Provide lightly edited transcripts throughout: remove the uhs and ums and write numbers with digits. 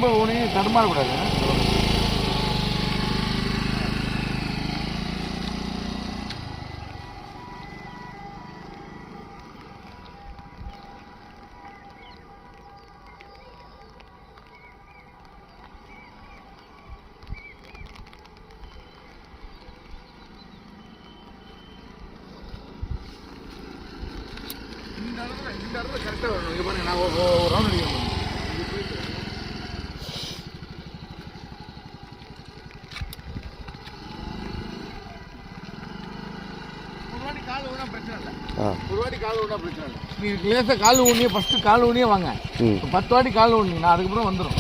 ரொம்ப ஊனி தடுமாறக்கூடாது. இந்த இடத்துல கரெக்டாக வரணும். இங்கே பாருங்க, நான் ஒரு ரவுண்ட் அடிக்கணும். ஒரு வாட்டி கால் ஊனா பிரச்சனை இல்லை. நீ லேசாக கால் ஊனியே ஃபஸ்ட்டு கால் ஊனியே வாங்க. 10 வாட்டி கால் ஊனிங்கன்னா அதுக்கப்புறம் வந்துடும்.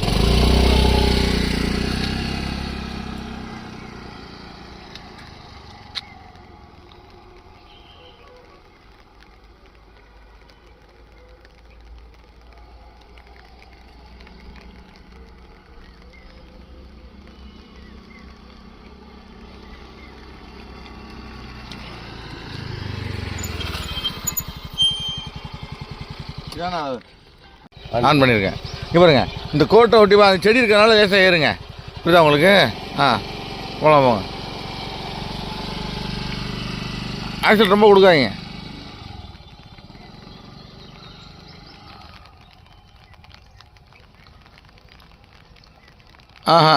ஆன் பண்ணியிருக்கேன். இங்கே பாருங்க, இந்த கோட்டை ஒட்டி செடி இருக்கிறனால லேசாக ஏறுங்க. புரியுதா உங்களுக்கு? போகலாம் போங்க. ஆக்சிடென்ட் ரொம்ப கொடுக்காதீங்க. ஆஹா,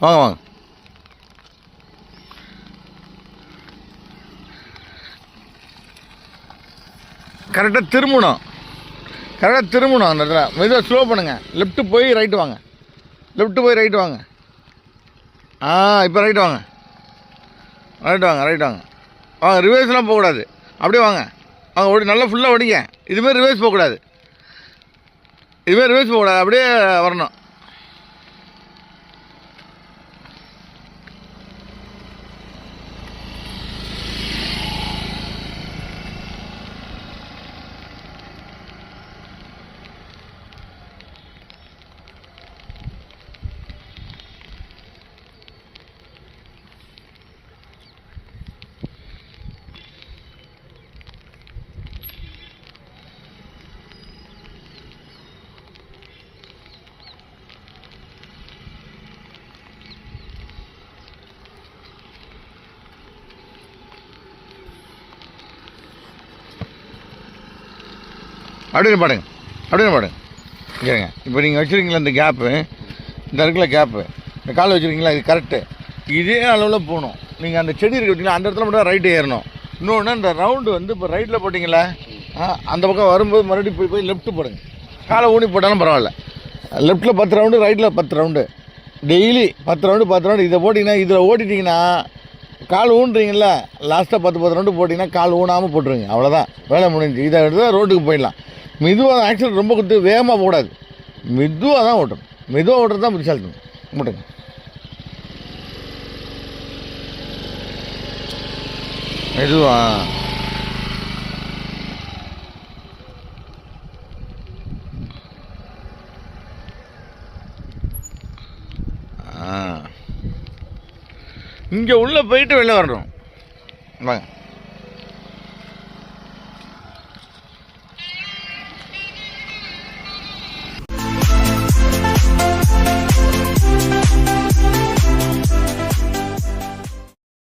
வாங்க வாங்க. கரெக்டாக திரும்பணும். அந்த இடத்துல மெதுவாக ஸ்லோ பண்ணுங்கள். லெஃப்ட்டு போய் ரைட்டு வாங்க. இப்போ ரைட்டு வாங்க. வாங்க. ரிவர்ஸ்லாம் போகக்கூடாது. அப்படியே வாங்க. ஓடி நல்லா ஃபுல்லாக ஓடிங்க. இதுமாரி ரிவர்ஸ் போகக்கூடாது. அப்படியே வரணும். அப்படின்னு பாடுங்க. சரிங்க. இப்போ நீங்கள் வச்சுருக்கீங்களா இந்த கேப்பு, இந்த இருக்குல்ல கேப்பு, இந்த கால் வச்சுருக்கீங்களா, இது கரெக்டு. இதே அளவில் போகணும். நீங்கள் அந்த செடி இருக்கு வச்சிங்களா, அந்த இடத்துல மட்டும் ரைட்டு ஏறணும். இன்னொன்று, இந்த ரவுண்டு வந்து இப்போ ரைட்டில் போட்டிங்களா, அந்த பக்கம் வரும்போது மறுபடியும் போய் லெஃப்ட்டு போடுங்க. காலை ஊனி போட்டாலும் பரவாயில்ல. லெஃப்ட்டில் 10 ரவுண்டு, ரைட்டில் 10 ரவுண்டு, டெய்லி 10 ரவுண்டு. இதை போட்டிங்கன்னா, இதில் ஓட்டிட்டிங்கன்னா கால் ஊன்றீங்கள, லாஸ்ட்டாக 10 ரவுண்டு போட்டிங்கன்னா கால் ஊனாமல் போட்டுருங்க. அவ்வளோதான், வேலை முடிஞ்சு. இதை எடுத்து ரோட்டுக்கு போயிடலாம். மெதுவாக ஆக்சிடென்ட் ரொம்ப கொடுத்து வேகமாக போடாது. மெதுவாக தான் ஓட்டணும். மெதுவாக ஓட்டுறது தான் புத்திசாலித்தனம். ஓட்டுங்க. மெதுவாக. இங்கே உள்ளே போயிட்டு வெளில வரணும். வாங்க.